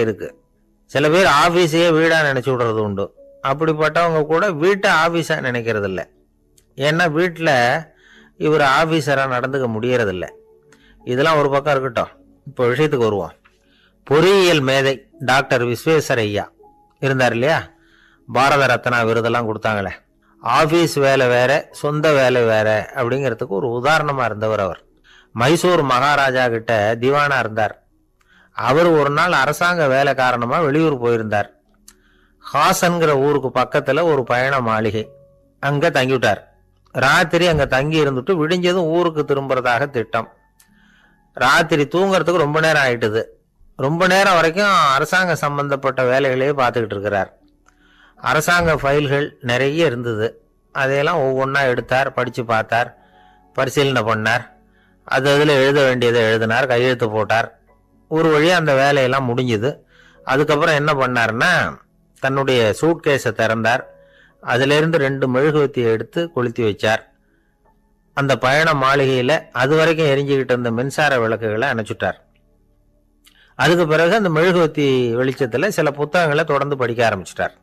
இருக்கு. சில பேர் ஆபீஸையே வீடா நினைச்சு விடுறது உண்டு. அப்படிப்பட்டவங்க கூட வீட்டை ஆபீஸா நினைக்கிறது இல்லை. ஏன்னா வீட்டில் இவர் ஆபீஸரா நடந்துக்க முடியறதில்ல. இதெல்லாம் ஒரு பக்கம் இருக்கட்டும். இப்போ விஷயத்துக்கு வருவோம். பொறியியல் மேதை டாக்டர் விஸ்வேஸ்வர ஐயா இருந்தார் இல்லையா, பாரத ரத்னா விருதெல்லாம் கொடுத்தாங்களே. ஆபீஸ் வேலை வேற, சொந்த வேலை வேற அப்படிங்கிறதுக்கு ஒரு உதாரணமா இருந்தவர் அவர். மைசூர் மகாராஜா கிட்ட திவானா இருந்தார். அவர் ஒரு நாள் அரசாங்க வேலை காரணமா வெளியூர் போயிருந்தார். ஹாசன்கிற ஊருக்கு பக்கத்துல ஒரு பயண மாளிகை, அங்க தங்கிவிட்டார். ராத்திரி அங்க தங்கி இருந்துட்டு விடிஞ்சதும் ஊருக்கு திரும்புறதாக திட்டம். ராத்திரி தூங்குறதுக்கு ரொம்ப நேரம் ஆயிட்டுது. ரொம்ப நேரம் வரைக்கும் அரசாங்க சம்பந்தப்பட்ட வேலைகளையே பார்த்துக்கிட்டு இருக்கிறார். அரசாங்க ஃபைல்கள் நிறைய இருந்தது. அதையெல்லாம் ஒவ்வொன்றா எடுத்தார், படிச்சு பார்த்தார், பரிசீலனை பண்ணார். அதில் எழுத வேண்டியதை எழுதினார், கையெழுத்து போட்டார். ஒரு வழியாக அந்த வேலையெல்லாம் முடிஞ்சுது. அதுக்கப்புறம் என்ன பண்ணார்னா, தன்னுடைய சூட்கேஸை திறந்தார். அதிலிருந்து 2 மெழுகுவத்தியை எடுத்து கொளுத்தி வச்சார். அந்த பயண மாளிகையில் அது வரைக்கும் எரிஞ்சுக்கிட்டு இருந்த மின்சார விளக்குகளை அணைச்சுட்டார். அதுக்கு பிறகு அந்த மெழுகுவத்தி வெளிச்சத்தில் சில புத்தகங்களை தொடர்ந்து படிக்க ஆரம்பிச்சிட்டார்.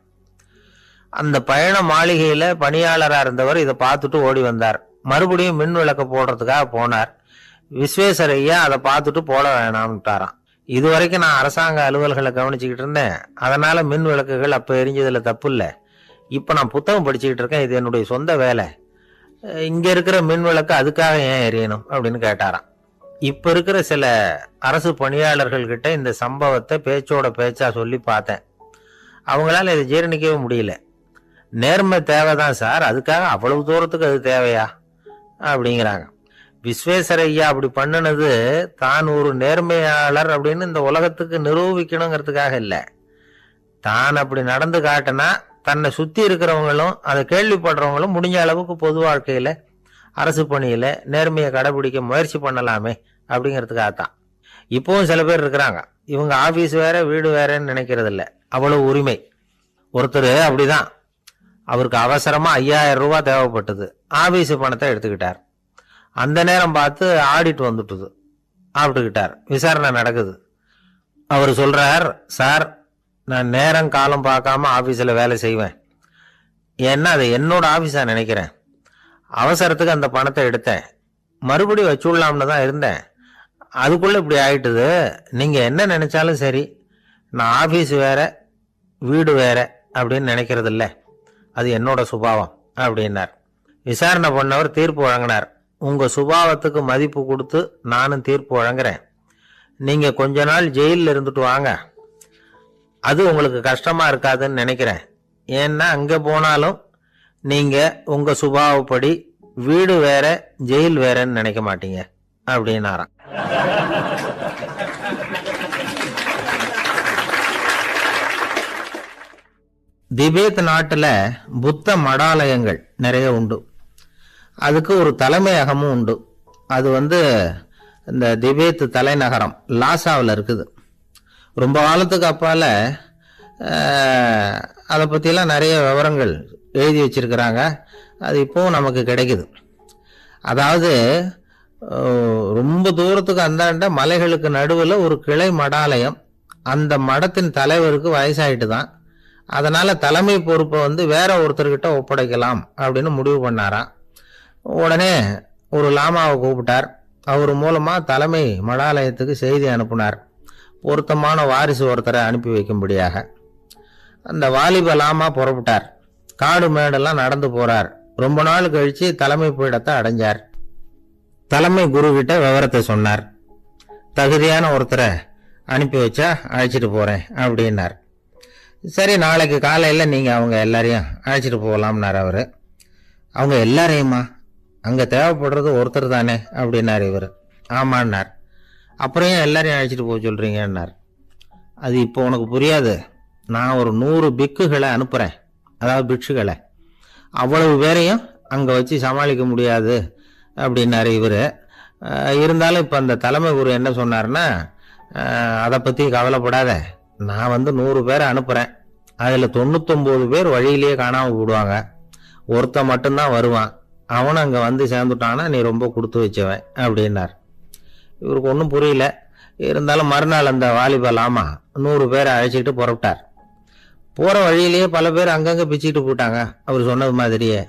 அந்த பயண மாளிகையில பணியாளராக இருந்தவர் இதை பார்த்துட்டு ஓடி வந்தார். மறுபடியும் மின் விளக்க போடுறதுக்காக போனார். விஸ்வேஸ்வர ஐயா அதை பார்த்துட்டு போட வேணாம்ட்டாராம். இது வரைக்கும் நான் அரசாங்க அலுவல்களை கவனிச்சுக்கிட்டு இருந்தேன், அதனால மின் விளக்குகள் அப்போ எரிஞ்சதுல தப்பு இல்லை. இப்போ நான் புத்தகம் படிச்சுக்கிட்டு இருக்கேன், இது என்னுடைய சொந்த வேலை. இங்கே இருக்கிற மின் விளக்கு அதுக்காக ஏன் எரியணும் அப்படின்னு கேட்டாராம். இப்போ இருக்கிற சில அரசு பணியாளர்கள் கிட்ட இந்த சம்பவத்தை பேச்சோட பேச்சா சொல்லி பார்த்தேன். அவங்களால இதை ஜீரணிக்கவே முடியல. நேர்மை தேவைதான் சார், அதுக்காக அவ்வளவு தூரத்துக்கு அது தேவையா அப்படிங்கிறாங்க. விஸ்வேஸ்வர ஐயா அப்படி பண்ணினது தான் ஒரு நேர்மையாளர் அப்படின்னு இந்த உலகத்துக்கு நிரூபிக்கணுங்கிறதுக்காக இல்லை. தான் அப்படி நடந்து காட்டினா தன்னை சுத்தி இருக்கிறவங்களும் அதை கேள்விப்படுறவங்களும் முடிஞ்ச அளவுக்கு பொது வாழ்க்கையில அரசு பணியில நேர்மையை கடைபிடிக்க முயற்சி பண்ணலாமே அப்படிங்கிறதுக்காகத்தான். இப்பவும் சில பேர் இருக்கிறாங்க, இவங்க ஆபீஸ் வேற வீடு வேறன்னு நினைக்கிறது இல்லை, அவ்வளவு உரிமை. ஒருத்தர் அப்படிதான், அவருக்கு அவசரமா 5000 ரூபாய் தேவைப்பட்டது. ஆபீஸ் பணத்தை எடுத்துக்கிட்டார். அந்த நேரம் பார்த்து ஆடிட் வந்துட்டுது, ஆப்பிட்டுக்கிட்டார். விசாரணை நடக்குது. அவர் சொல்றார், சார் நான் நேரம் காலம் பார்க்காம ஆபீஸ்ல வேலை செய்வேன், ஏன்னா அதை என்னோட ஆபீஸா நினைக்கிறேன். அவசரத்துக்கு அந்த பணத்தை எடுத்தேன், மறுபடியும் வச்சுடலாம்னு தான் இருந்தேன், அதுக்குள்ள இப்படி ஆயிட்டுது. நீங்க என்ன நினைச்சாலும் சரி, நான் ஆபீஸ் வேற வீடு வேற அப்படின்னு நினைக்கிறது இல்லை, அது என்னோட சுபாவம் அப்படின்னார். விசாரணை பண்ணவர் தீர்ப்பு வழங்கினார். உங்க சுபாவத்துக்கு மதிப்பு கொடுத்து நானும் தீர்ப்பு வழங்குறேன். நீங்க கொஞ்ச நாள் ஜெயிலில் இருந்துட்டு வாங்க, அது உங்களுக்கு கஷ்டமா இருக்காதுன்னு நினைக்கிறேன். ஏன்னா அங்க போனாலும் நீங்க உங்க சுபாவப்படி வீடு வேற ஜெயில் வேறன்னு நினைக்க மாட்டீங்க அப்படின்னாராம். திபேத் நாட்டில் புத்த மடாலயங்கள் நிறைய உண்டு. அதுக்கு ஒரு தலைமையகமும் உண்டு. அது இந்த திபேத் தலைநகரம் லாசாவில் இருக்குது. ரொம்ப காலத்துக்கு அப்பால அதை பற்றிலாம் நிறைய விவரங்கள் எழுதி வச்சிருக்கிறாங்க. அது இப்போவும் நமக்கு கிடைக்குது. அதாவது ரொம்ப தூரத்துக்கு அந்தாண்ட மலைகளுக்கு நடுவில் ஒரு கிளை மடாலயம். அந்த மடத்தின் தலைவருக்கு வயசாயிட்டு தான், அதனால தலைமை பொறுப்பை வேற ஒருத்தர்கிட்ட ஒப்படைக்கலாம் அப்படின்னு முடிவு பண்ணாராம். உடனே ஒரு லாமாவை கூப்பிட்டார். அவர் மூலமா தலைமை மடாலயத்துக்கு செய்தி அனுப்புனார், பொருத்தமான வாரிசு ஒருத்தரை அனுப்பி வைக்கும்படியாக. அந்த வாலிப லாமா புறப்பட்டார். காடு மேடெல்லாம் நடந்து போறார். ரொம்ப நாள் கழிச்சு தலைமை பீடத்தை அடைஞ்சார். தலைமை குரு கிட்ட விவரத்தை சொன்னார். தகுதியான ஒருத்தரை அனுப்பி வச்சா அழைச்சிட்டு போறேன் அப்படின்னார். சரி, நாளைக்கு காலையில் நீங்கள் அவங்க எல்லாரையும் அழைச்சிட்டு போகலாம்னார் அவர். அவங்க எல்லாரையுமா? அங்கே தேவைப்படுறது ஒருத்தர் தானே அப்படின்னார் இவர். ஆமான்னார். அப்புறம் ஏன் எல்லாரையும் அழைச்சிட்டு போக சொல்கிறீங்கன்னார். அது இப்போ உனக்கு புரியாது. நான் ஒரு 100 பிக்குகளை அனுப்புகிறேன், அதாவது பிட்சுகளை. அவ்வளவு பேரையும் அங்கே வச்சு சமாளிக்க முடியாது அப்படின்னாரு இவர். இருந்தாலும் இப்போ அந்த தலைமை குரு என்ன சொன்னார்னா, அதை பற்றி கவலைப்படாத, நான் 100 பேரை அனுப்புகிறேன், அதில் 99 பேர் வழியிலேயே காணாமல் போடுவாங்க, ஒருத்தன் மட்டும்தான் வருவான், அவனும் அங்கே சேர்ந்துட்டானா நீ ரொம்ப கொடுத்து வச்சவன் அப்படின்னார். இவருக்கு ஒன்றும் புரியல. இருந்தாலும் மறுநாள் அந்த வாலிபல் 100 பேரை அழைச்சிக்கிட்டு புறப்பட்டார். போற வழியிலேயே பல பேர் அங்கங்க பிச்சுக்கிட்டு போட்டாங்க. அவர் சொன்னது மாதிரியே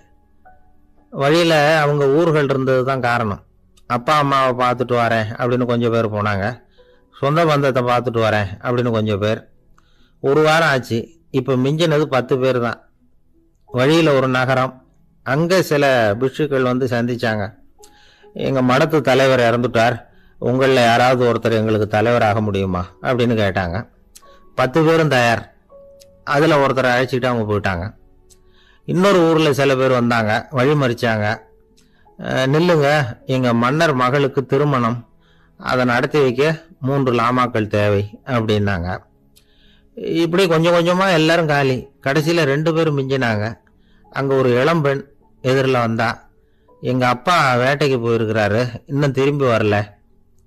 வழியில அவங்க ஊர்கள் இருந்தது தான் காரணம். அப்பா அம்மாவை பார்த்துட்டு வரேன் அப்படின்னு கொஞ்சம் பேர் போனாங்க. சொந்த பந்தத்தை பார்த்துட்டு வரேன் அப்படின்னு கொஞ்சம் பேர். ஒரு வாரம் ஆச்சு. இப்போ மிஞ்சினது 10 பேர் தான். வழியில் ஒரு நகரம். அங்கே சில பிட்சுக்கள் வந்து சந்திச்சாங்க. எங்கள் மடத்து தலைவர் இறந்துட்டார், உங்களில் யாராவது ஒருத்தர் எங்களுக்கு தலைவராக முடியுமா அப்படின்னு கேட்டாங்க. 10 பேரும் தயார். அதில் ஒருத்தரை அழைச்சிக்கிட்டு அவங்க போயிட்டாங்க. இன்னொரு ஊரில் சில பேர் வந்தாங்க, வழி மறிச்சாங்க. நில்லுங்க, எங்கள் மன்னர் மகளுக்கு திருமணம், அதை நடத்தி வைக்க 3 லாமாக்கள் தேவை அப்படின்னாங்க. இப்படி கொஞ்சம் கொஞ்சமாக எல்லாரும் காலி. கடைசியில் 2 பேரும் மிஞ்சினாங்க. அங்கே ஒரு இளம்பெண் எதிரில் வந்தா, எங்கள் அப்பா வேட்டைக்கு போயிருக்கிறாரு, இன்னும் திரும்பி வரல,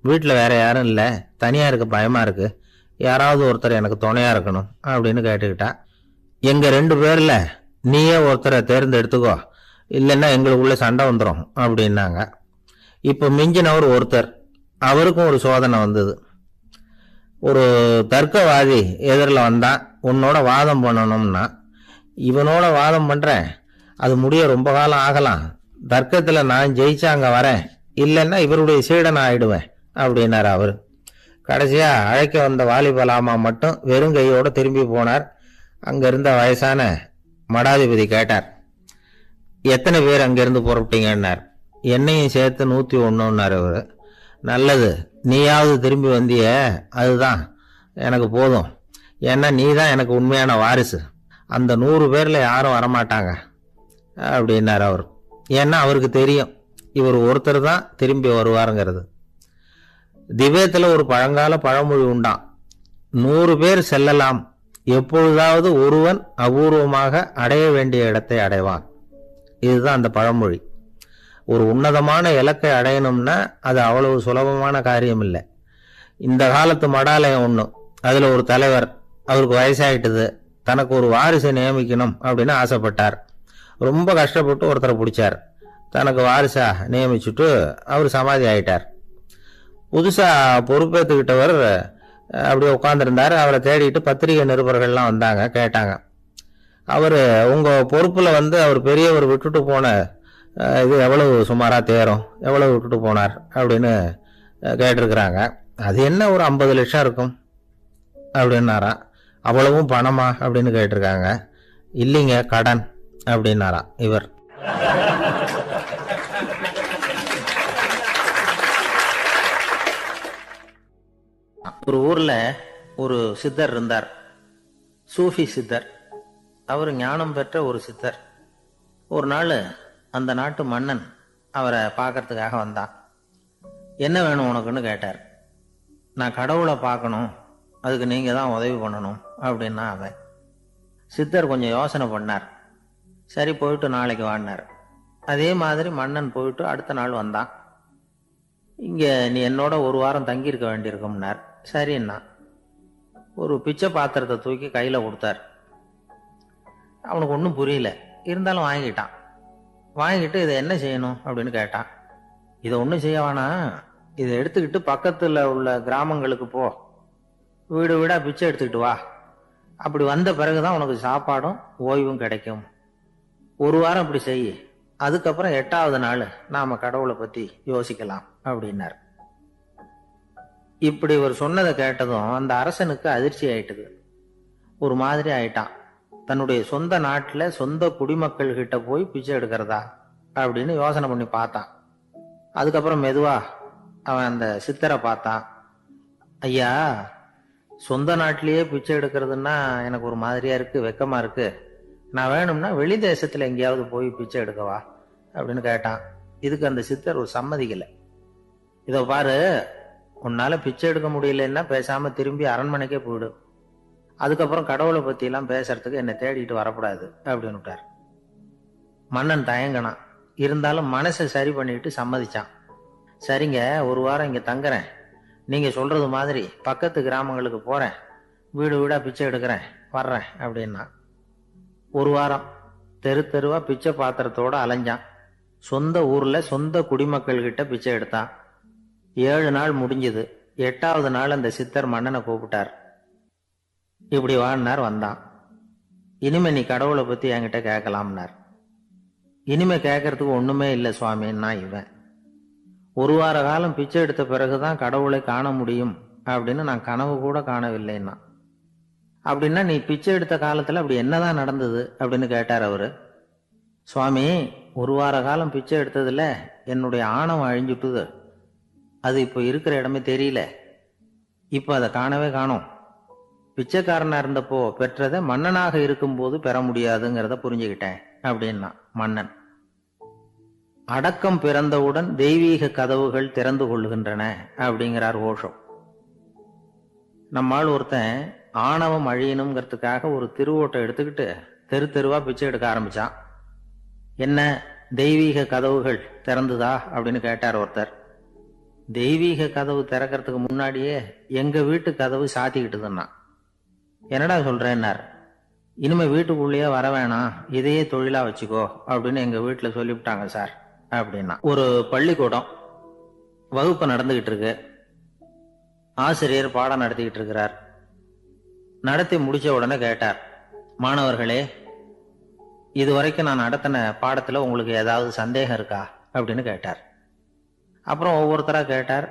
வீட்டில் வேற யாரும் இல்லை, தனியாக இருக்க பயமாக இருக்கு, யாராவது ஒருத்தர் எனக்கு துணையாக இருக்கணும் அப்படின்னு கேட்டுக்கிட்டா. எங்கள் 2 பேரில் நீயே ஒருத்தரை தேர்ந்தெடுத்துக்கோ, இல்லைன்னா எங்களுக்குள்ள சண்டை வந்துடும் அப்படின்னாங்க. இப்போ மிஞ்சினவர் ஒருத்தர். அவருக்கும் ஒரு சோதனை வந்தது. ஒரு தர்க்கவாதி எதிரில் வந்தான், உன்னோட வாதம் பண்ணணும்னா. இவனோட வாதம் பண்ணுறேன், அது முடிய ரொம்ப காலம் ஆகலாம், தர்க்கத்தில் நான் ஜெயிச்சா அங்கே வரேன், இல்லைன்னா இவருடைய சீடனை ஆயிடுவேன் அப்படின்னார் அவர். கடைசியாக அழைக்க வந்த வாலிபலாமா மட்டும் வெறும் கையோடு திரும்பி போனார். அங்கே இருந்த வயசான மடாதிபதி கேட்டார், எத்தனை பேர் அங்கேருந்து புறப்பட்டீங்கன்னார். என்னையும் சேர்த்து 101ன்னார் அவர். நல்லது, நீயாவது திரும்பி வந்திய, அதுதான் எனக்கு போதும், ஏன்னா நீ தான் எனக்கு உண்மையான வாரிசு, அந்த 100 பேரில் யாரும் வரமாட்டாங்க அப்படின்னார் அவர். ஏன்னா அவருக்கு தெரியும் இவர் ஒருத்தர் தான் திரும்பி வருவாருங்கிறது. திபேத்தில் ஒரு பழங்கால பழமொழி உண்டாம், 100 பேர் செல்லலாம், எப்பொழுதாவது ஒருவன் அபூர்வமாக அடைய வேண்டிய இடத்தை அடைவான். இதுதான் அந்த பழமொழி. ஒரு உன்னதமான இலக்கை அடையணும்னா அது அவ்வளவு சுலபமான காரியம் இல்லை. இந்த காலத்து மடாலயம் ஒன்று, அதில் ஒரு தலைவர், அவருக்கு வயசாயிட்டுது, தனக்கு ஒரு வாரிசை நியமிக்கணும் அப்படின்னு ஆசைப்பட்டார். ரொம்ப கஷ்டப்பட்டு ஒருத்தரை பிடிச்சார், தனக்கு வாரிசா நியமிச்சுட்டு அவர் சமாதி ஆயிட்டார். புதுசாக பொறுப்பேற்றுக்கிட்டவர் அப்படியே உட்காந்துருந்தார். அவரை தேடிட்டு பத்திரிகை நிருபர்கள்லாம் வந்தாங்க, கேட்டாங்க. அவர் உங்கள் பொறுப்பில் வந்து அவர் பெரியவர் விட்டுட்டு போன இது எவ்வளவு சுமாராக தேரும், எவ்வளவு விட்டுட்டு போனார் அப்படின்னு கேட்டிருக்கிறாங்க. அது என்ன ஒரு 50 லட்சம் இருக்கும் அப்படின்னாராம். அவ்வளவும் பணமா அப்படின்னு கேட்டிருக்காங்க. இல்லைங்க, கடன் அப்படின்னாராம் இவர். ஒரு ஊரில் ஒரு சித்தர் இருந்தார், சூஃபி சித்தர். அவர் ஞானம் பெற்ற ஒரு சித்தர். ஒரு நாள் அந்த நாட்டு மன்னன் அவரை பார்க்கறதுக்காக வந்தான். என்ன வேணும் உனக்குன்னு கேட்டார். நான் கடவுளை பார்க்கணும், அதுக்கு நீங்கள் தான் உதவி பண்ணணும் அப்படின்னா அவன். சித்தர் கொஞ்சம் யோசனை பண்ணார். சரி, போயிட்டு நாளைக்கு வாடினார். அதே மாதிரி மன்னன் போயிட்டு அடுத்த நாள் வந்தான். இங்கே நீ என்னோட ஒரு வாரம் தங்கியிருக்க வேண்டியிருக்கும்னார். சரின்னா ஒரு பிச்சை பாத்திரத்தை தூக்கி கையில் கொடுத்தார். அவனுக்கு ஒன்றும் புரியல, இருந்தாலும் வாங்கிட்டான். வாங்கிட்டு இதை என்ன செய்யணும் அப்படின்னு கேட்டான். இதை ஒன்றும் செய்ய வேணாம், இதை எடுத்துக்கிட்டு பக்கத்தில் உள்ள கிராமங்களுக்கு போ, வீடு வீடாக பிச்சை எடுத்துக்கிட்டு வா, அப்படி வந்த பிறகுதான் உனக்கு சாப்பாடும் ஓய்வும் கிடைக்கும். ஒரு வாரம் இப்படி செய், அதுக்கப்புறம் 8வது நாள் நாம கடவுளை பற்றி யோசிக்கலாம் அப்படின்னார். இப்படி ஒரு சொன்னதை கேட்டதும் அந்த அரசனுக்கு அதிர்ச்சி ஆயிட்டுது. ஒரு மாதிரி ஆயிட்டான். தன்னுடைய சொந்த நாட்டில் சொந்த குடிமக்கள் கிட்ட போய் பிச்சை எடுக்கிறதா அப்படின்னு யோசனை பண்ணி பார்த்தான். அதுக்கப்புறம் மெதுவா அவன் அந்த சித்தரை பார்த்தான். ஐயா, சொந்த நாட்டிலேயே பிச்சை எடுக்கிறதுன்னா எனக்கு ஒரு மாதிரியா இருக்கு, வெக்கமா இருக்கு, நான் வேணும்னா வெளி தேசத்துல எங்கேயாவது போய் பிச்சை எடுக்கவா அப்படின்னு கேட்டான். இதுக்கு அந்த சித்தர் ஒரு சம்மதிக்கலை. இதோ பாரு, உன்னால பிச்சை எடுக்க முடியலன்னா பேசாம திரும்பி அரண்மனைக்கே போயிடு, அதுக்கப்புறம் கடவுளை பத்தி எல்லாம் பேசுறதுக்கு என்னை தேடிட்டு வரக்கூடாது அப்படின்னு விட்டார். மன்னன் தயங்கினான், இருந்தாலும் மனசை சரி பண்ணிட்டு சம்மதிச்சான். சரிங்க, ஒரு வாரம் இங்க தங்குறேன், நீங்க சொல்றது மாதிரி பக்கத்து கிராமங்களுக்கு போறேன், வீடு வீடா பிச்சை எடுக்கிறேன், வர்றேன் அப்படின்னா. ஒரு வாரம் தெரு தெருவா பிச்சை பாத்திரத்தோட அலைஞ்சான். சொந்த ஊர்ல சொந்த குடிமக்கள் கிட்ட பிச்சை எடுத்தான். 7 நாள் முடிஞ்சது. 8வது நாள் அந்த சித்தர் மன்னனை கூப்பிட்டார். இப்படி வாழ்னார். வந்தான். இனிமே நீ கடவுளை பத்தி என்கிட்ட கேட்கலாம்னார். இனிமே கேட்கறதுக்கு ஒண்ணுமே இல்லை சுவாமின்னா இவன். 1 வார காலம் பிச்சை எடுத்த பிறகுதான் கடவுளை காண முடியும் அப்படின்னு நான் கனவு கூட காணவில்லைன்னா. அப்படின்னா நீ பிச்சை எடுத்த காலத்துல அப்படி என்னதான் நடந்தது அப்படின்னு கேட்டார் அவரு. சுவாமி, 1 வார காலம் பிச்சை எடுத்ததுல என்னுடைய ஆணவம் அழிஞ்சுட்டுது. அது இப்போ இருக்கிற இடமே தெரியல. இப்போ அதை காணவே காணோம். பிச்சைக்காரனா இருந்தப்போ பெற்றதை மன்னனாக இருக்கும்போது பெற முடியாதுங்கிறத புரிஞ்சுக்கிட்டேன் அப்படின்னா மன்னன். அடக்கம் பிறந்தவுடன் தெய்வீக கதவுகள் திறந்து கொள்ளுகின்றன அப்படிங்கிறார் ஓஷோ. நம்மால் ஒருத்தன் ஆணவம் அழியணுங்கிறதுக்காக ஒரு திருவோட்டை எடுத்துக்கிட்டு தெரு தெருவா பிச்சை எடுக்க ஆரம்பிச்சான். என்ன தெய்வீக கதவுகள் திறந்துதா அப்படின்னு கேட்டார் ஒருத்தர். தெய்வீக கதவு திறக்கிறதுக்கு முன்னாடியே எங்க வீட்டு கதவு சாத்திக்கிட்டுதுன்னா. என்னடா சொல்றேன்னார். இனிமே வீட்டுக்குள்ளேயே வர வேணாம், இதையே தொழிலா வச்சுக்கோ அப்படின்னு எங்க வீட்டுல சொல்லிவிட்டாங்க சார் அப்படின்னா. ஒரு பள்ளிக்கூடம் வகுப்பு நடந்துகிட்டு இருக்கு. ஆசிரியர் பாடம் நடத்திக்கிட்டு இருக்கிறார். நடத்தி முடிச்ச உடனே கேட்டார், மாணவர்களே, இதுவரைக்கும் நான் நடத்தின பாடத்துல உங்களுக்கு ஏதாவது சந்தேகம் இருக்கா அப்படின்னு கேட்டார். அப்புறம் ஒவ்வொருத்தரா கேட்டார்.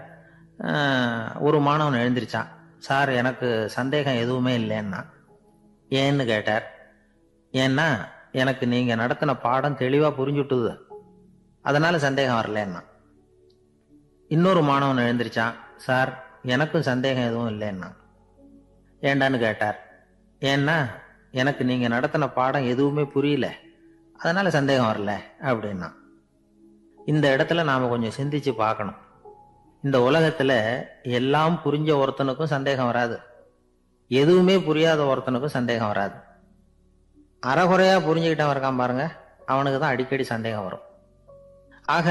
ஒரு மாணவன் எழுந்திருச்சான். சார், எனக்கு சந்தேகம் எதுவுமே இல்லைன்னா. ஏன்னு கேட்டார். ஏன்னா எனக்கு நீங்க நடத்தின பாடம் தெளிவா புரிஞ்சுட்டுது, அதனால சந்தேகம் வரலன்னா. இன்னொரு மாணவன் எழுந்திருச்சான். சார், எனக்கும் சந்தேகம் எதுவும் இல்லைன்னா. ஏண்டான்னு கேட்டார். ஏன்னா எனக்கு நீங்க நடத்தின பாடம் எதுவுமே புரியல, அதனால சந்தேகம் வரல அப்படின்னா. இந்த இடத்துல நாம கொஞ்சம் சிந்திச்சு பார்க்கணும். இந்த உலகத்துல எல்லாம் புரிஞ்ச ஒருத்தனுக்கும் சந்தேகம் வராது, எதுவுமே புரியாத ஒருத்தனுக்கும் சந்தேகம் வராது. அறகுறையா புரிஞ்சுக்கிட்டவன் இருக்கான் பாருங்க, அவனுக்கு தான் அடிக்கடி சந்தேகம் வரும். ஆக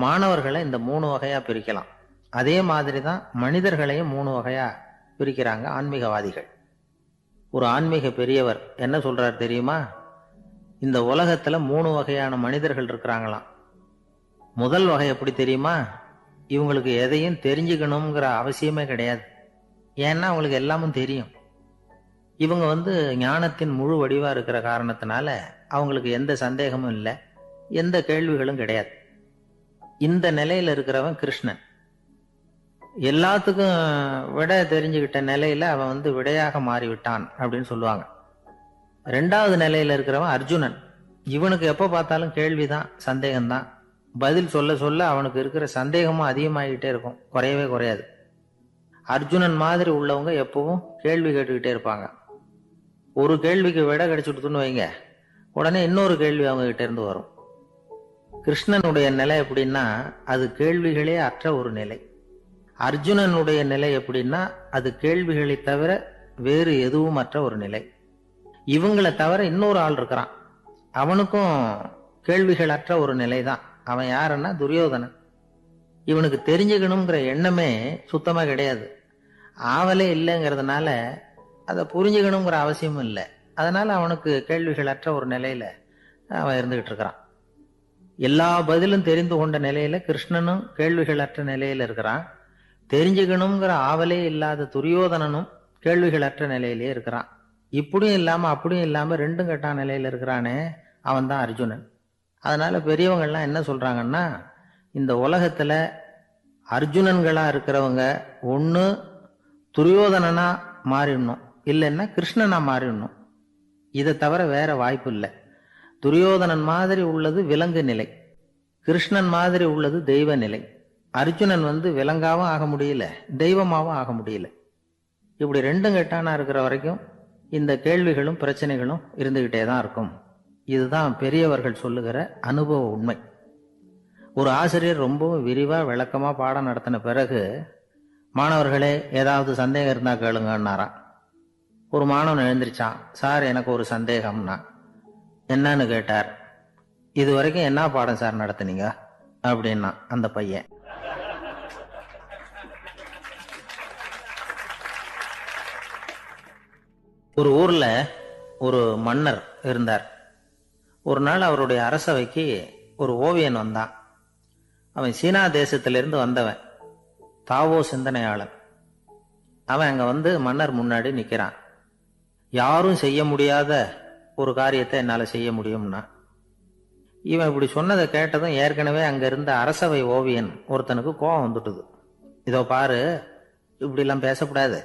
மாணவர்களை இந்த 3 வகையா பிரிக்கலாம். அதே மாதிரி தான் மனிதர்களையும் 3 வகையா பிரிக்கிறாங்க ஆன்மீகவாதிகள். ஒரு ஆன்மீக பெரியவர் என்ன சொல்றார் தெரியுமா? இந்த உலகத்துல 3 வகையான மனிதர்கள் இருக்கிறாங்களாம். முதல் வகை எப்படி தெரியுமா? இவங்களுக்கு எதையும் தெரிஞ்சுக்கணுங்கிற அவசியமே கிடையாது. ஏன்னா அவங்களுக்கு எல்லாமும் தெரியும். இவங்க ஞானத்தின் முழு வடிவா இருக்கிற காரணத்தினால அவங்களுக்கு எந்த சந்தேகமும் இல்லை, எந்த கேள்விகளும் கிடையாது. இந்த நிலையில இருக்கிறவன் கிருஷ்ணன். எல்லாத்துக்கும் விட தெரிஞ்சுக்கிட்ட நிலையில அவன் விடையாக மாறிவிட்டான் அப்படின்னு சொல்லுவாங்க. 2வது நிலையில இருக்கிறவன் அர்ஜுனன். இவனுக்கு எப்ப பார்த்தாலும் கேள்விதான், சந்தேகம்தான். பதில் சொல்ல சொல்ல அவனுக்கு இருக்கிற சந்தேகமும் அதிகமாகிட்டே இருக்கும், குறையவே குறையாது. அர்ஜுனன் மாதிரி உள்ளவங்க எப்பவும் கேள்வி கேட்டுக்கிட்டே இருப்பாங்க. ஒரு கேள்விக்கு விட கிடைச்சுட்டுன்னு வைங்க, உடனே இன்னொரு கேள்வி அவங்க கிட்ட இருந்து வரும். கிருஷ்ணனுடைய நிலை எப்படின்னா அது கேள்விகளே அற்ற ஒரு நிலை. அர்ஜுனனுடைய நிலை எப்படின்னா அது கேள்விகளை தவிர வேறு எதுவும் அற்ற ஒரு நிலை. இவங்களை தவிர இன்னொரு ஆள் இருக்கிறான், அவனுக்கும் கேள்விகள் அற்ற ஒரு நிலை தான். அவன் யாருன்னா துரியோதனன். இவனுக்கு தெரிஞ்சுக்கணுங்கிற எண்ணமே சுத்தமா கிடையாது. ஆவலே இல்லைங்கிறதுனால அதை புரிஞ்சுக்கணுங்கிற அவசியமும் இல்லை. அதனால அவனுக்கு கேள்விகள் அற்ற ஒரு நிலையில அவன் இருந்துகிட்டு இருக்கிறான். எல்லா பதிலும் தெரிந்து கொண்ட நிலையில கிருஷ்ணனும் கேள்விகள் அற்ற நிலையில இருக்கிறான். தெரிஞ்சுக்கணுங்கிற ஆவலே இல்லாத துரியோதனனும் கேள்விகள் அற்ற நிலையிலே இருக்கிறான். இப்படியும் இல்லாம அப்படியும் இல்லாம 2ம் கெட்டான் நிலையில இருக்கிறானே, அவன் தான் அர்ஜுனன். அதனால பெரியவங்கள்லாம் என்ன சொல்றாங்கன்னா, இந்த உலகத்துல அர்ஜுனன்களா இருக்கிறவங்க ஒண்ணு துரியோதனனா மாறிடணும், இல்லைன்னா கிருஷ்ணனா மாறிடணும். இதை தவிர வேற வாய்ப்பு இல்லை. துரியோதனன் மாதிரி உள்ளது விலங்கு நிலை, கிருஷ்ணன் மாதிரி உள்ளது தெய்வ நிலை. அர்ஜுனன் விலங்காவும் ஆக முடியல, தெய்வமாவும் ஆக முடியல. இப்படி 2ம் கெட்டானா இருக்கிற வரைக்கும் இந்த கேள்விகளும் பிரச்சனைகளும் இருந்துகிட்டே தான் இருக்கும். இதுதான் பெரியவர்கள் சொல்லுகிற அனுபவ உண்மை. ஒரு ஆசிரியர் ரொம்பவும் விரிவா விளக்கமா பாடம் நடத்தின பிறகு, மாணவர்களே ஏதாவது சந்தேகம் இருந்தா கேளுங்கன்னாராம். ஒரு மாணவன் எழுந்திருச்சான். சார், எனக்கு ஒரு சந்தேகம்னா. என்னன்னு கேட்டார். இது வரைக்கும் என்ன பாடம் சார் நடத்துனீங்க அப்படின்னா அந்த பையன். ஒரு ஊர்ல ஒரு மன்னர் இருந்தார். ஒரு நாள் அவருடைய அரசவைக்கு ஒரு ஓவியன் வந்தான். அவன் சீனா தேசத்திலிருந்து வந்தவன், தாவோ சிந்தனையாளன். அவன் அங்க வந்து மன்னர் முன்னாடி நிக்கிறான். யாரும் செய்ய முடியாத ஒரு காரியத்தை என்னால செய்ய முடியும்னா. இவன் இப்படி சொன்னதை கேட்டதும் ஏற்கனவே அங்க இருந்த அரசவை ஓவியன் ஒருத்தனுக்கு கோபம் வந்துட்டுது. இதோ பாரு, இப்படிலாம் பேசக்கூடாது,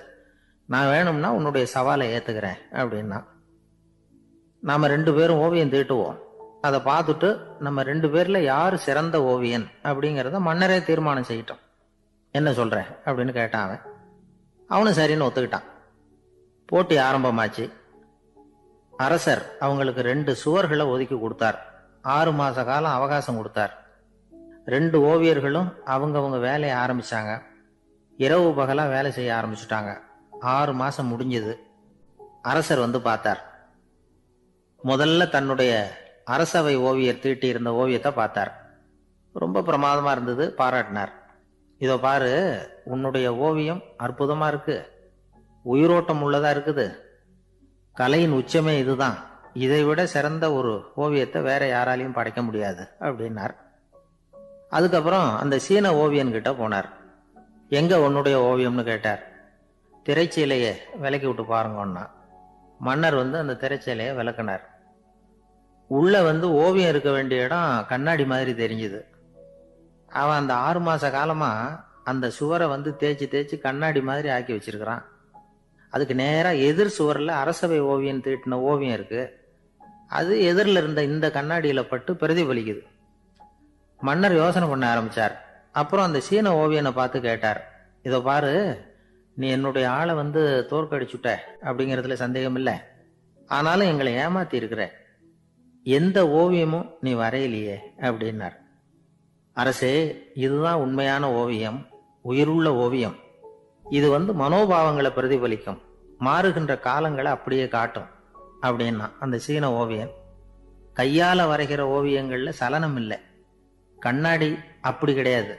நான் வேணும்னா உன்னுடைய சவாலை ஏத்துக்கிறேன் அப்படின்னா. நாம 2 பேரும் ஓவியம் தீட்டுவோம், அதை பார்த்துட்டு நம்ம 2 பேர்ல யாரு சிறந்த ஓவியன் அப்படிங்கிறத மன்னரே தீர்மானம் செய்யட்டும், என்ன சொல்ற அப்படின்னு கேட்டான் அவன். அவனும் சரின்னு ஒத்துக்கிட்டான். போட்டி ஆரம்பமாச்சு. அரசர் அவங்களுக்கு 2 சுவர்களை ஒதுக்கி கொடுத்தார். 6 மாச காலம் அவகாசம் கொடுத்தார். 2 ஓவியர்களும் அவங்கவங்க வேலையை ஆரம்பிச்சாங்க. இரவு பகலா வேலை செய்ய ஆரம்பிச்சுட்டாங்க. 6 மாசம் முடிஞ்சது. அரசர் வந்து பார்த்தார். முதல்ல தன்னுடைய அரசவை ஓவியர் தீட்டி இருந்த ஓவியத்தை பார்த்தார். ரொம்ப பிரமாதமா இருந்தது, பாராட்டினார். இதோ பாரு, உன்னுடைய ஓவியம் அற்புதமா இருக்கு, உயிரோட்டம் உள்ளதா இருக்குது, கலையின் உச்சமே இதுதான், இதை விட சிறந்த ஒரு ஓவியத்தை வேற யாராலையும் படைக்க முடியாது அப்படின்னார். அதுக்கப்புறம் அந்த சீன ஓவியன் கிட்ட போனார். எங்க உன்னுடைய ஓவியம்னு கேட்டார். திரைச்சீலையை விலக்கி விட்டு பாருங்கன்னா. மன்னர் வந்து அந்த திரைச்சீலையை விளக்குனார். உள்ள வந்து ஓவியம் இருக்க வேண்டிய இடம் கண்ணாடி மாதிரி தெரிஞ்சுது. அவன் அந்த 6 மாச காலமா அந்த சுவரை வந்து தேய்ச்சி தேய்ச்சி கண்ணாடி மாதிரி ஆக்கி வச்சிருக்கிறான். அதுக்கு நேரா எதிர் சுவரில் அரசவை ஓவியன் தீட்டின ஓவியம் இருக்கு. அது எதிரில் இருந்த இந்த கண்ணாடியில பட்டு பிரதிபலிக்குது. மன்னர் யோசனை பண்ண ஆரம்பிச்சார். அப்புறம் அந்த சீன ஓவியனை பார்த்து கேட்டார். இதோ பாரு, நீ என்னுடைய ஆளை வந்து தோற்கடிச்சுட்ட அப்படிங்கிறதுல சந்தேகம் இல்லை, ஆனாலும் எங்களை ஏமாத்தி இருக்கிற, எந்த ஓவியமும் நீ வரையிலையே அப்படின்னார். அரசே, இதுதான் உண்மையான ஓவியம், உயிருள்ள ஓவியம். இது வந்து மனோபாவங்களை பிரதிபலிக்கும், மாறுகின்ற காலங்களை அப்படியே காட்டும் அப்படின்னா அந்த சீன ஓவியன். கையால வரைகிற ஓவியங்கள்ல சலனம் இல்லை, கண்ணாடி அப்படி கிடையாது,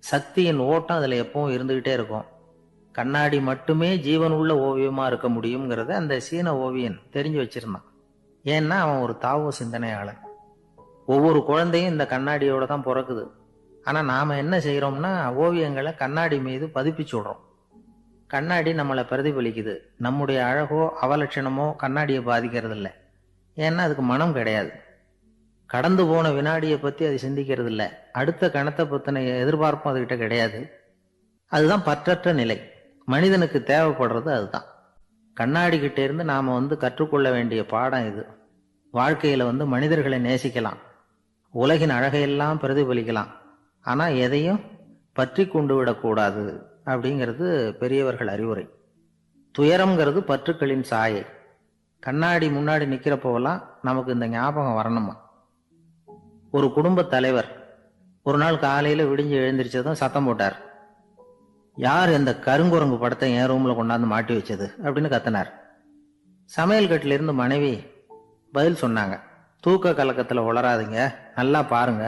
சக்தியின் ஓட்டம் அதுல எப்பவும் இருந்துகிட்டே இருக்கும். கண்ணாடி மட்டுமே ஜீவனுள்ள ஓவியமா இருக்க முடியுங்கிறத அந்த சீன ஓவியன் தெரிஞ்சு வச்சிருந்தான். ஏன்னா அவன் ஒரு தாவோ சிந்தனையாளன். ஒவ்வொரு குழந்தையும் இந்த கண்ணாடியோட தான் பிறக்குது. ஆனா நாம என்ன செய்யறோம்னா ஓவியங்களை கண்ணாடி மீது பதிப்பிச்சு விடுறோம். கண்ணாடி நம்மளை பிரதிபலிக்குது. நம்முடைய அழகோ அவலட்சணமோ கண்ணாடியை பாதிக்கிறது இல்லை. ஏன்னா அதுக்கு மனம் கிடையாது. கடந்து போன வினாடியை பத்தி அது சிந்திக்கிறது இல்லை. அடுத்த கணத்தை பத்தின எதிர்பார்ப்பும் அதுகிட்ட கிடையாது. அதுதான் பற்றற்ற நிலை. மனிதனுக்கு தேவைப்படுறது அதுதான். கண்ணாடி கிட்ட இருந்து நாம வந்து கற்றுக்கொள்ள வேண்டிய பாடம் இது. வாழ்க்கையில வந்து மனிதர்களை நேசிக்கலாம், உலகின் அழகையெல்லாம் பிரதிபலிக்கலாம், ஆனா எதையும் பற்றி கொண்டு விடக்கூடாது அப்படிங்கிறது பெரியவர்கள் அறிவுரை. துயரம்ங்கிறது பற்றுக்களின் சாயை. கண்ணாடி முன்னாடி நிக்கிறப்போவெல்லாம் நமக்கு இந்த ஞாபகம் வரணுமா. ஒரு குடும்ப தலைவர் ஒரு நாள் காலையில விடிஞ்சு எழுந்திரிச்சதும் சத்தம் போட்டார். யார் இந்த கருங்குரங்கு படத்தை என் ரூம்ல கொண்டாந்து மாட்டி வச்சது அப்படின்னு கத்தினார். சமையல் கட்டில இருந்து மனைவி பதில் சொன்னாங்க. தூக்க கலக்கத்துல உளராதுங்க, நல்லா பாருங்க,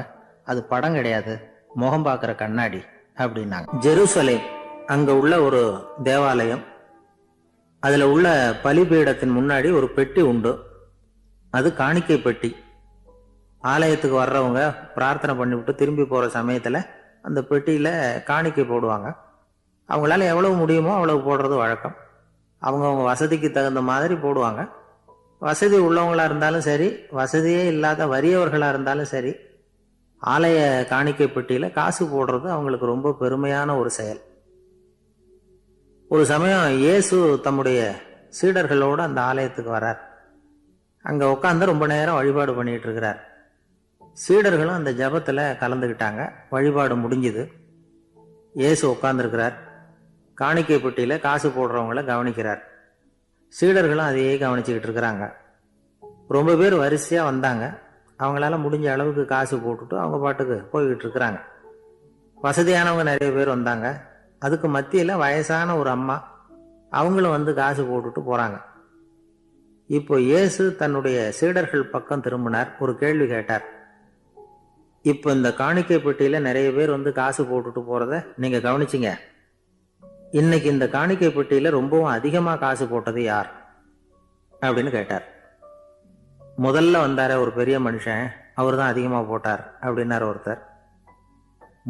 அது படம் கிடையாது, முகம் பார்க்கிற கண்ணாடி அப்படின்னாங்க. ஜெருசலேம் அங்க உள்ள ஒரு தேவாலயம். அதுல உள்ள பலிபீடத்தின் முன்னாடி ஒரு பெட்டி உண்டு. அது காணிக்கை பெட்டி. ஆலயத்துக்கு வர்றவங்க பிரார்த்தனை பண்ணிவிட்டு திரும்பி போற சமயத்துல அந்த பெட்டியில காணிக்கை போடுவாங்க. அவங்களால எவ்வளவு முடியுமோ அவ்வளவு போடுறது வழக்கம். அவங்கவுங்க வசதிக்கு தகுந்த மாதிரி போடுவாங்க. வசதி உள்ளவங்களா இருந்தாலும் சரி, வசதியே இல்லாத வறியவர்களா இருந்தாலும் சரி, ஆலய காணிக்கை பெட்டியில காசு போடுறது அவங்களுக்கு ரொம்ப பெருமையான ஒரு செயல். ஒரு சமயம் இயேசு தம்முடைய சீடர்களோடு அந்த ஆலயத்துக்கு வர்றார். அங்க உட்காந்து ரொம்ப நேரம் வழிபாடு பண்ணிட்டு இருக்கிறார். சீடர்களும் அந்த ஜபத்துல கலந்துக்கிட்டாங்க. வழிபாடு முடிஞ்சுது. இயேசு உட்கார்ந்துருக்கிறார். காணிக்கை பெட்டியில காசு போடுறவங்கள கவனிக்கிறார். சீடர்களும் அதையே கவனிச்சுக்கிட்டு இருக்கிறாங்க. ரொம்ப பேர் வரிசையா வந்தாங்க. அவங்களால முடிஞ்ச அளவுக்கு காசு போட்டுட்டு அவங்க பாட்டுக்கு போய்கிட்டு இருக்கிறாங்க. வசதியானவங்க நிறைய பேர் வந்தாங்க. அதுக்கு மத்தியில வயசான ஒரு அம்மா, அவங்களும் வந்து காசு போட்டுட்டு போறாங்க. இப்போ இயேசு தன்னுடைய சீடர்கள் பக்கம் திரும்பினார். ஒரு கேள்வி கேட்டார். இப்போ இந்த காணிக்கை பெட்டியில நிறைய பேர் வந்து காசு போட்டுட்டு போறத நீங்க கவனிச்சிங்க. இன்னைக்கு இந்த காணிக்கை பெட்டியில ரொம்பவும் அதிகமா காசு போட்டது யார் அப்படின்னு கேட்டார். முதல்ல வந்தார ஒரு பெரிய மனுஷன், அவர் தான் அதிகமா போட்டார் அப்படின்னாரு ஒருத்தர்.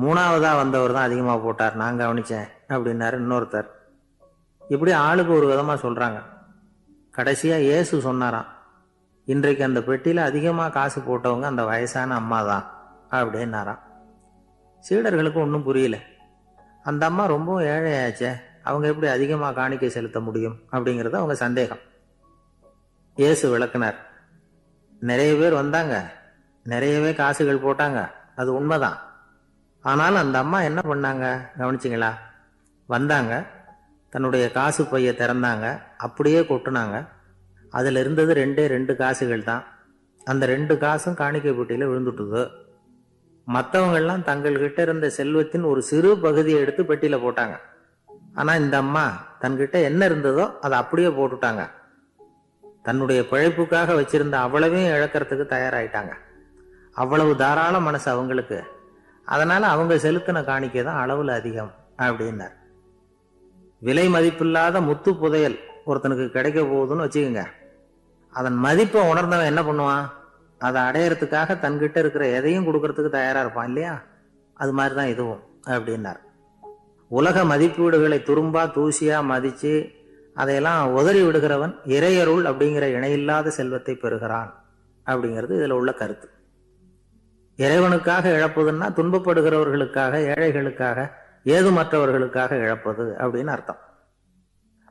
மூணாவதா வந்தவர் தான் அதிகமா போட்டார், நான் கவனிச்சேன் அப்படின்னாரு இன்னொருத்தர். இப்படி ஆளுக்கு ஒரு விதமாக சொல்கிறாங்க. கடைசியாக இயேசு சொன்னாராம், இன்றைக்கு அந்த பெட்டியில் அதிகமாக காசு போட்டவங்க அந்த வயசான அம்மா தான் அப்படின்னாராம். சீடர்களுக்கு ஒன்றும் புரியல. அந்த அம்மா ரொம்பவும் ஏழையாச்சே, அவங்க எப்படி அதிகமாக காணிக்கை செலுத்த முடியும் அப்படிங்கிறது அவங்க சந்தேகம். இயேசு விளக்குனார். நிறைய பேர் வந்தாங்க, நிறையவே காசுகள் போட்டாங்க, அது உண்மைதான். ஆனாலும் அந்த அம்மா என்ன பண்ணாங்க கவனிச்சிங்களா? வந்தாங்க, தன்னுடைய காசு பையை திறந்தாங்க, அப்படியே கொட்டுனாங்க. அதில் இருந்தது 2 காசுகள் தான். அந்த 2 காசும் காணிக்கை பெட்டியில் விழுந்துட்டுது. மற்றவங்கள்லாம் தங்கள்கிட்ட இருந்த செல்வத்தின் ஒரு சிறு பகுதியை எடுத்து பெட்டியில் போட்டாங்க. ஆனால் இந்த அம்மா தன்கிட்ட என்ன இருந்ததோ அதை அப்படியே போட்டுட்டாங்க. தன்னுடைய பிழைப்புக்காக வச்சிருந்த அவ்வளவையும் இழக்கிறதுக்கு தயாராயிட்டாங்க. அவ்வளவு தாராள மனசு அவங்களுக்கு. அதனால அவங்க செலுத்தின காணிக்கை தான் அளவில் அதிகம் அப்படின்னார். விலை மதிப்பில்லாத முத்து புதையல் ஒருத்தனுக்கு கிடைக்க போகுதுன்னு வச்சுக்கோங்க. அதன் மதிப்பை உணர்ந்தவன் என்ன பண்ணுவான்? அதை அடையறதுக்காக தன்கிட்ட இருக்கிற எதையும் கொடுக்கறதுக்கு தயாரா இருப்பான் இல்லையா? அது மாதிரிதான் இதுவும் அப்படின்னார். உலக மதிப்பீடுகளை துரும்பா தூசியா மதிச்சு அதையெல்லாம் உதறி விடுகிறவன் இறையருள் அப்படிங்கிற இணையில்லாத செல்வத்தை பெறுகிறான் அப்படிங்கிறது இதுல உள்ள கருத்து. இறைவனுக்காக இழப்பதுன்னா துன்பப்படுகிறவர்களுக்காக, ஏழைகளுக்காக, ஏதுமற்றவர்களுக்காக இழப்பது அப்படின்னு அர்த்தம்.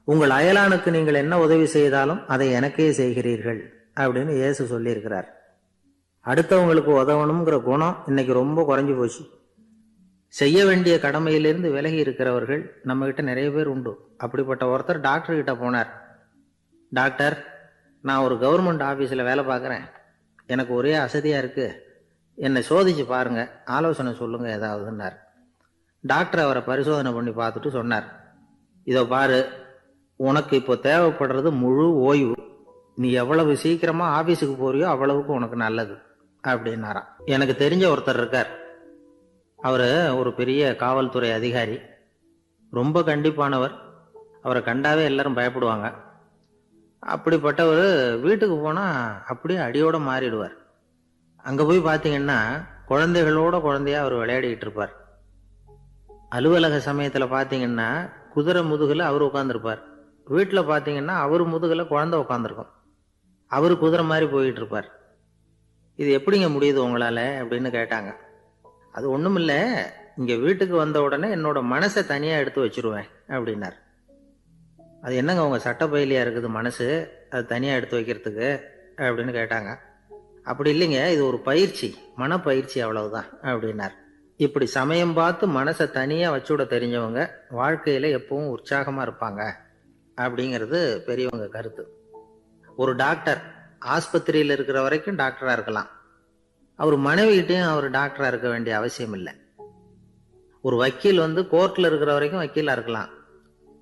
உங்கள் அயலானுக்கு நீங்கள் என்ன உதவி செய்தாலும் அதை எனக்கே செய்கிறீர்கள் அப்படின்னு இயேசு சொல்லியிருக்கிறார். அடுத்தவங்களுக்கு உதவணுங்கிற குணம் இன்னைக்கு ரொம்ப குறைஞ்சு போச்சு. செய்ய வேண்டிய கடமையிலிருந்து விலகி இருக்கிறவர்கள் நம்ம கிட்ட நிறைய பேர் உண்டு. அப்படிப்பட்ட ஒருத்தர் டாக்டர் கிட்ட போனார். டாக்டர், நான் ஒரு கவர்மெண்ட் ஆஃபீஸில் வேலை பார்க்குறேன், எனக்கு ஒரே அசதியாக இருக்குது, என்னை சோதிச்சு பாருங்க, ஆலோசனை சொல்லுங்க ஏதாவதுன்னார். டாக்டர் அவரை பரிசோதனை பண்ணி பார்த்துட்டு சொன்னார், இதோ பாரு, உனக்கு இப்போ தேவைப்படுறது முழு ஓய்வு. நீ எவ்வளவு சீக்கிரமா ஆபீஸுக்கு போறியோ அவ்வளவுக்கு உனக்கு நல்லது அப்படின்னாராம். எனக்கு தெரிஞ்ச ஒருத்தர் இருக்கார். அவரு ஒரு பெரிய காவல்துறை அதிகாரி, ரொம்ப கண்டிப்பானவர். அவரை கண்டாவே எல்லாரும் பயப்படுவாங்க. அப்படிப்பட்டவர் வீட்டுக்கு போனா அப்படியே அடியோட மாறிடுவார். அங்க போய் பாத்தீங்கன்னா குழந்தைகளோட குழந்தையா அவர் விளையாடிக்கிட்டு இருப்பார். அலுவலக சமயத்துல பாத்தீங்கன்னா குதிரை முதுகுல அவர் உட்காந்துருப்பார். வீட்டுல பாத்தீங்கன்னா அவர் முதுகுல குழந்தை உட்காந்துருக்கும். அவரு குதிரை மாதிரி போயிட்டு இருப்பார். இது எப்படிங்க முடியுது உங்களால அப்படின்னு கேட்டாங்க. அது ஒண்ணுமில்ல, இங்க வீட்டுக்கு வந்த உடனே என்னோட மனசை தனியா எடுத்து வச்சிருவேன் அப்படின்னார். அது என்னங்க உங்க சட்டப்பயிலியா இருக்குது மனசு, அது தனியா எடுத்து வைக்கிறதுக்கு அப்படின்னு கேட்டாங்க. அப்படி இல்லைங்க, இது ஒரு பயிற்சி, மனப்பயிற்சி, அவ்வளவுதான் அப்படின்னார். இப்படி சமயம் பார்த்து மனசை தனியா வச்சுவிட தெரிஞ்சவங்க வாழ்க்கையில எப்பவும் உற்சாகமா இருப்பாங்க அப்படிங்கிறது பெரியவங்க கருத்து. ஒரு டாக்டர் ஆஸ்பத்திரியில் இருக்கிற வரைக்கும் டாக்டரா இருக்கலாம். அவர் மனைவிகிட்டையும் அவர் டாக்டரா இருக்க வேண்டிய அவசியம் இல்லை. ஒரு வக்கீல் கோர்ட்ல இருக்கிற வரைக்கும் வக்கீலா இருக்கலாம்.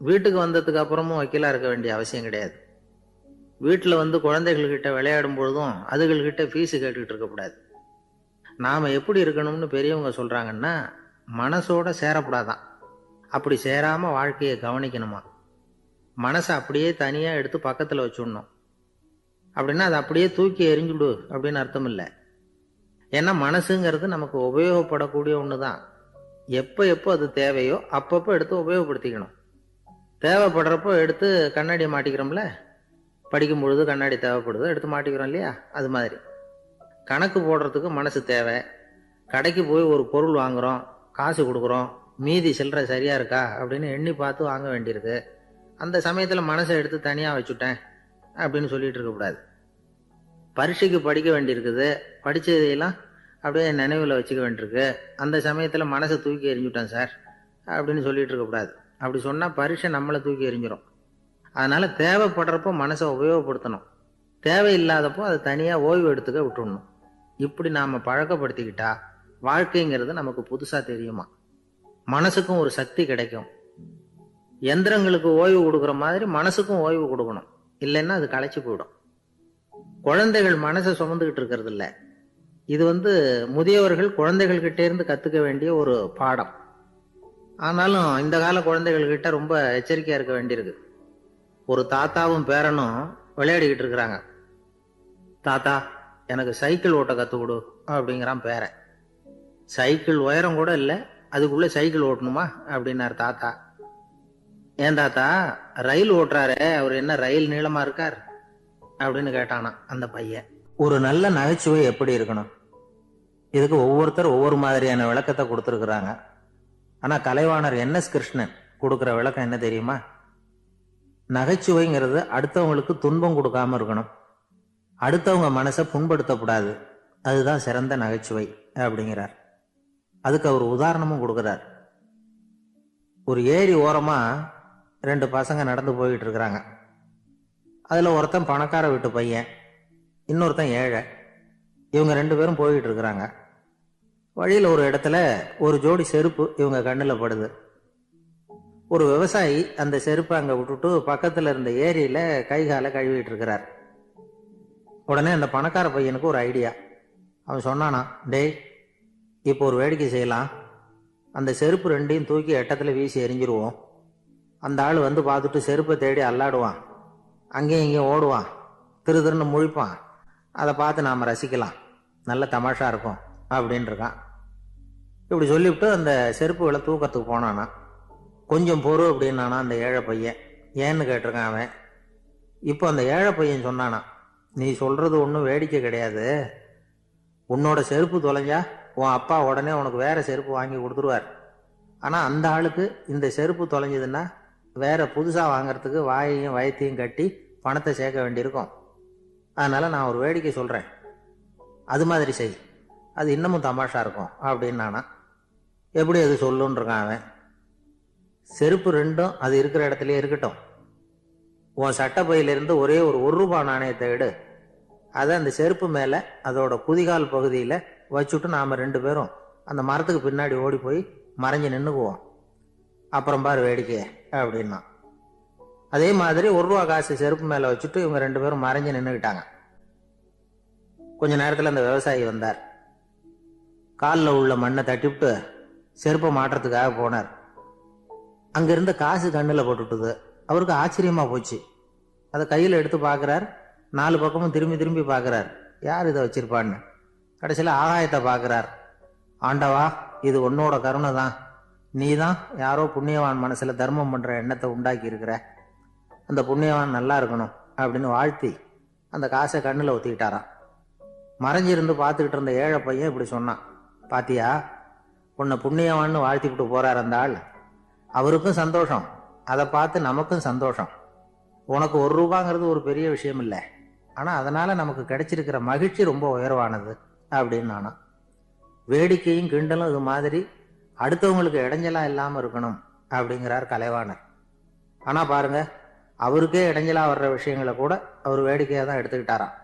வீட்டுக்கு வந்ததுக்கு அப்புறமும் வக்கீலா இருக்க வேண்டிய அவசியம் கிடையாது. வீட்டில் குழந்தைகள்கிட்ட விளையாடும் பொழுதும் அதுகள்கிட்ட ஃபீஸு கேட்டுக்கிட்டு இருக்கக்கூடாது. நாம் எப்படி இருக்கணும்னு பெரியவங்க சொல்கிறாங்கன்னா, மனசோட சேரக்கூடாதான். அப்படி சேராமல் வாழ்க்கையை கவனிக்கணுமா. மனசை அப்படியே தனியாக எடுத்து பக்கத்தில் வச்சுடணும். அப்படின்னா அதை அப்படியே தூக்கி எறிஞ்சுடு அப்படின்னு அர்த்தம் இல்லை. ஏன்னா மனசுங்கிறது நமக்கு உபயோகப்படக்கூடிய ஒன்று தான். எப்போ எப்போ அது தேவையோ அப்பப்போ எடுத்து உபயோகப்படுத்திக்கணும். தேவைப்படுறப்போ எடுத்து கண்ணாடியை மாட்டிக்கிறோம்ல, படிக்கும் பொழுது கண்ணாடி தேவைப்படுது, எடுத்து மாட்டிக்கிறோம் இல்லையா? அது மாதிரி கணக்கு போடுறதுக்கு மனசு தேவை. கடைக்கு போய் ஒரு பொருள் வாங்குறோம், காசு கொடுக்குறோம், மீதி சில்லறை சரியா இருக்கா அப்படின்னு எண்ணி பார்த்து வாங்க வேண்டியிருக்கு. அந்த சமயத்தில் மனசை எடுத்து தனியாக வச்சுட்டேன் அப்படின்னு சொல்லிட்டு இருக்கக்கூடாது. பரீட்சைக்கு படிக்க வேண்டியிருக்குது, படித்ததையெல்லாம் அப்படியே நினைவில் வச்சுக்க வேண்டியிருக்கு, அந்த சமயத்தில் மனசை தூக்கி எறிஞ்சுட்டேன் சார் அப்படின்னு சொல்லிட்டு இருக்கக்கூடாது. அப்படி சொன்னால் பரீட்சை நம்மளை தூக்கி எறிஞ்சிடும். அதனால தேவைப்படுறப்போ மனசை உபயோகப்படுத்தணும், தேவையில்லாதப்போ அதை தனியாக ஓய்வு எடுத்துக்க விட்டுடணும். இப்படி நாம் பழக்கப்படுத்திக்கிட்டா வாழ்க்கைங்கிறது நமக்கு புதுசாக தெரியுமா. மனசுக்கும் ஒரு சக்தி கிடைக்கும். எந்திரங்களுக்கு ஓய்வு கொடுக்குற மாதிரி மனசுக்கும் ஓய்வு கொடுக்கணும், இல்லைன்னா அது களைச்சி போயிடும். குழந்தைகள் மனசை சுமந்துக்கிட்டு இருக்கிறது இல்லை. இது முதியவர்கள் குழந்தைகள்கிட்ட இருந்து கற்றுக்க வேண்டிய ஒரு பாடம். ஆனாலும் இந்த கால குழந்தைகள்கிட்ட ரொம்ப எச்சரிக்கையாக இருக்க வேண்டியிருக்கு. ஒரு தாத்தாவும் பேரனும் விளையாடிக்கிட்டு இருக்கிறாங்க. தாத்தா, எனக்கு சைக்கிள் ஓட்ட கற்றுக் கொடு அப்படிங்கிறான் பேரன். சைக்கிள் உயரம் கூட இல்லை, அதுக்குள்ளே சைக்கிள் ஓட்டணுமா அப்படின்னார் தாத்தா. ஏன் தாத்தா, ரயில் ஓட்டுறாரு, அவர் என்ன ரயில் நீளமா இருக்கார் அப்படின்னு கேட்டானா அந்த பையன். ஒரு நல்ல நகைச்சுவை எப்படி இருக்கணும், இதுக்கு ஒவ்வொருத்தர் ஒவ்வொரு மாதிரியான விளக்கத்தை கொடுத்துருக்குறாங்க. ஆனா கலைவாணர் NS கிருஷ்ணன் கொடுக்குற விளக்கம் என்ன தெரியுமா? நகைச்சுவைங்கிறது அடுத்தவங்களுக்கு துன்பம் கொடுக்காம இருக்கணும், அடுத்தவங்க மனசை புண்படுத்தக்கூடாது, அதுதான் சிறந்த நகைச்சுவை அப்படிங்கிறார். அதுக்கு அவர் உதாரணமும் கொடுக்கிறார். ஒரு ஏரி ஓரமா 2 பசங்க நடந்து போயிட்டு இருக்கிறாங்க. அதுல ஒருத்தன் பணக்கார வீட்டு பையன், இன்னொருத்தன் ஏழை. இவங்க 2 பேரும் போயிட்டு இருக்கிறாங்க. வழியில ஒரு இடத்துல ஒரு ஜோடி செருப்பு இவங்க கண்ணில் படுது. ஒரு விவசாயி அந்த செருப்பை அங்க விட்டுட்டு பக்கத்துல இருந்த ஏரியில கை காலை கழுவிட்டு இருக்கிறார். உடனே அந்த பணக்கார பையனுக்கு ஒரு ஐடியா. அவன் சொன்னானா, டேய், இப்போ ஒரு வேடிக்கை செய்யலாம், அந்த செருப்பு 2ஐயும் தூக்கி எட்டத்துல வீசி எரிஞ்சிருவோம். அந்த ஆள் வந்து பார்த்துட்டு செருப்பை தேடி அல்லாடுவான், அங்கேயும் இங்கேயும் ஓடுவான், திரு திருன்னு முழிப்பான். அதை பார்த்து நாம் ரசிக்கலாம், நல்ல தமாஷா இருக்கும் அப்படின்னு இருக்கான். இப்படி சொல்லிவிட்டு அந்த செருப்புகளை தூக்கத்துக்கு போனானா. கொஞ்சம் பொறு அப்படின்னானா அந்த ஏழை பையன். ஏன்னு கேட்டிருக்கான் அவன். இப்போ அந்த ஏழை பையன் சொன்னானா, நீ சொல்றது ஒன்றும் வேடிக்கை கிடையாது, உன்னோட செருப்பு தொலைஞ்சா உன் அப்பா உடனே உனக்கு வேற செருப்பு வாங்கி கொடுத்துருவார். ஆனால் அந்த ஆளுக்கு இந்த செருப்பு தொலைஞ்சதுன்னா வேற புதுசாக வாங்கறதுக்கு வாயையும் வயத்தையும் கட்டி பணத்தை சேர்க்க வேண்டியிருக்கும். அதனால நான் ஒரு வேடிக்கை சொல்கிறேன், அது மாதிரி செய், அது இன்னமும் தமாஷா இருக்கும் அப்படின்னு நானா. எப்படி அது சொல்லுன்னு இருக்கான் அவன். செருப்பு 2ம் அது இருக்கிற இடத்துலயே இருக்கட்டும், உன் சட்டை பையிலிருந்து ஒரே ஒரு ₹1 நாணயத்தை எடு, அதை அந்த செருப்பு மேலே அதோட குதிகால் பகுதியில் வச்சுட்டு நாம் 2 பேரும் அந்த மரத்துக்கு பின்னாடி ஓடி போய் மறைஞ்சு நின்றுக்குவோம், அப்புறம் பாரு வேடிக்கை அப்படின்னா. அதே மாதிரி ₹1 காசு செருப்பு மேலே வச்சுட்டு இவங்க 2 பேரும் மறைஞ்சு நின்றுக்கிட்டாங்க. கொஞ்ச நேரத்தில் அந்த விவசாயி வந்தார். காலில் உள்ள மண்ணை தட்டிவிட்டு செருப்பை மாட்டுறதுக்காக போனார். அங்கிருந்த காசு கண்ணில் போட்டுட்டுது. அவருக்கு ஆச்சரியமா போச்சு. அதை கையில் எடுத்து பார்க்குறார். 4 பக்கமும் திரும்பி திரும்பி பார்க்குறார், யார் இதை வச்சிருப்பான்னு. கடைசியில் ஆகாயத்தை பார்க்குறார். ஆண்டவா, இது உன்னோட கருணை தான், நீ தான் யாரோ புண்ணியவான் மனசில் தர்மம் பண்ணுற எண்ணத்தை உண்டாக்கி இருக்கிற, அந்த புண்ணியவான் நல்லா இருக்கணும் அப்படின்னு வாழ்த்தி அந்த காசை கண்ணில் ஒத்திக்கிட்டாராம். மறைஞ்சிருந்து பார்த்துக்கிட்டு இருந்த ஏழை பையன் இப்படி சொன்னான், பாத்தியா, உன்னை புண்ணியவான்னு வாழ்த்திக்கிட்டு போறார் அந்த ஆள், அவருக்கும் சந்தோஷம், அதை பார்த்து நமக்கும் சந்தோஷம். உனக்கு ₹1 ஒரு பெரிய விஷயம் இல்லை, ஆனால் அதனால நமக்கு கிடைச்சிருக்கிற மகிழ்ச்சி ரொம்ப உயர்வானது அப்படின்னு நானா. வேடிக்கையும் கிண்டலும் இது மாதிரி அடுத்தவங்களுக்கு இடைஞ்சலா இல்லாமல் இருக்கணும் அப்படிங்கிறார் கலைவாணர். ஆனால் பாருங்க, அவருக்கே இடைஞ்சலா வர்ற விஷயங்களை கூட அவர் வேடிக்கையாக தான் எடுத்துக்கிட்டாராம்.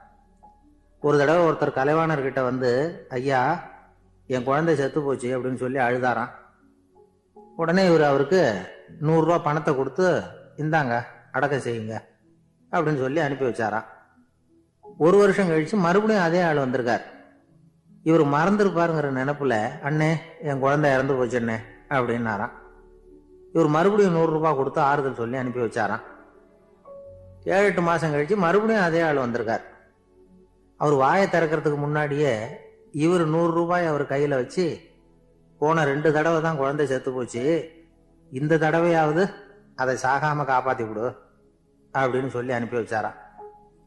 ஒரு தடவை ஒருத்தர் கலைவாணர்கிட்ட வந்து, ஐயா, என் குழந்தை செத்து போச்சு அப்படின்னு சொல்லி அழுதாராம். உடனே இவர் அவருக்கு ₹100 பணத்தை கொடுத்து, இந்தாங்க அடக்கம் செய்யுங்க அப்படின்னு சொல்லி அனுப்பி வச்சாராம். 1 வருஷம் கழிச்சு மறுபடியும் அதே ஆள் வந்திருக்கார். இவர் மறந்துருப்பாருங்கிற நினைப்புல, அண்ணே, என் குழந்தை இறந்து போச்சுண்ணே அப்படின்னாராம். இவர் மறுபடியும் ₹100 கொடுத்து ஆறுதல் சொல்லி அனுப்பி வச்சாராம். 7-8 மாசம் கழிச்சு மறுபடியும் அதே ஆள் வந்திருக்கார். அவர் வாயை திறக்கிறதுக்கு முன்னாடியே இவர் ₹100 அவர் கையில வச்சு, போன 2 தடவை தான் குழந்தை செத்து போச்சு, இந்த தடவையாவது அதை சாகாம காப்பாத்தி விடு அப்படின்னு சொல்லி அனுப்பி வச்சாராம்.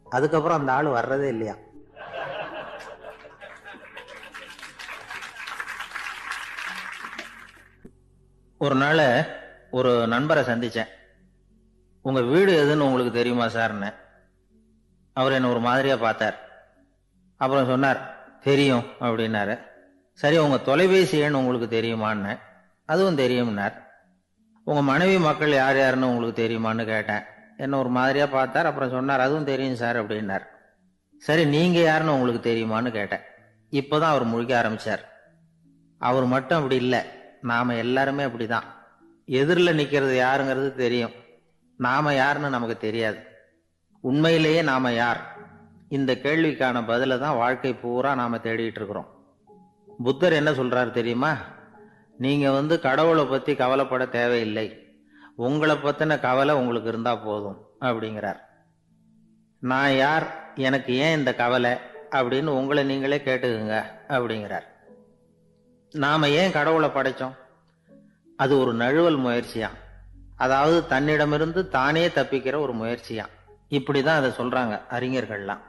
அதுக்கப்புறம் அந்த ஆள் வர்றதே இல்லையா. ஒரு நாள் ஒரு நண்பரை சந்திச்சேன். உங்க வீடு எதுன்னு உங்களுக்கு தெரியுமா சார்ன்னு. அவர் என்ன ஒரு மாதிரியா பார்த்தார். அப்புறம் சொன்னார், தெரியும் அப்படின்னாரு. சரி, உங்க தொலைபேசி எண் உங்களுக்கு தெரியுமான்னு. அதுவும் தெரியும்னார். உங்க மனைவி மக்கள் யார் யாருன்னு உங்களுக்கு தெரியுமான்னு கேட்டேன். என்ன ஒரு மாதிரியா பார்த்தார். அப்புறம் சொன்னார், அதுவும் தெரியும் சார் அப்படின்னார். சரி, நீங்க யாருன்னு உங்களுக்கு தெரியுமான்னு கேட்டேன். இப்போதான் அவர் முழிக்க ஆரம்பிச்சார். அவர் மட்டும் அப்படி இல்லை, நாம எல்லாருமே அப்படிதான். எதிரில் நிக்கிறது யாருங்கிறது தெரியும், நாம யாருன்னு நமக்கு தெரியாது. உண்மையிலேயே நாம யார்? இந்த கேள்விக்கான பதில தான் வாழ்க்கை பூரா நாம தேடிட்டு இருக்கிறோம். புத்தர் என்ன சொல்றாரு தெரியுமா? நீங்க கடவுளை பத்தி கவலைப்பட தேவையில்லை, உங்களை பத்தின கவலை உங்களுக்கு இருந்தா போதும் அப்படிங்கிறார். நான் யார், எனக்கு ஏன் இந்த கவலை அப்படின்னு உங்களை நீங்களே கேட்டுக்குங்க அப்படிங்கிறார். நாம ஏன் கடவுளை படைச்சோம்? அது ஒரு நழுவல் முயற்சியா. அதாவது தன்னிடமிருந்து தானே தப்பிக்கிற ஒரு முயற்சியாம். இப்படிதான் அதை சொல்றாங்க அறிஞர்கள்லாம்.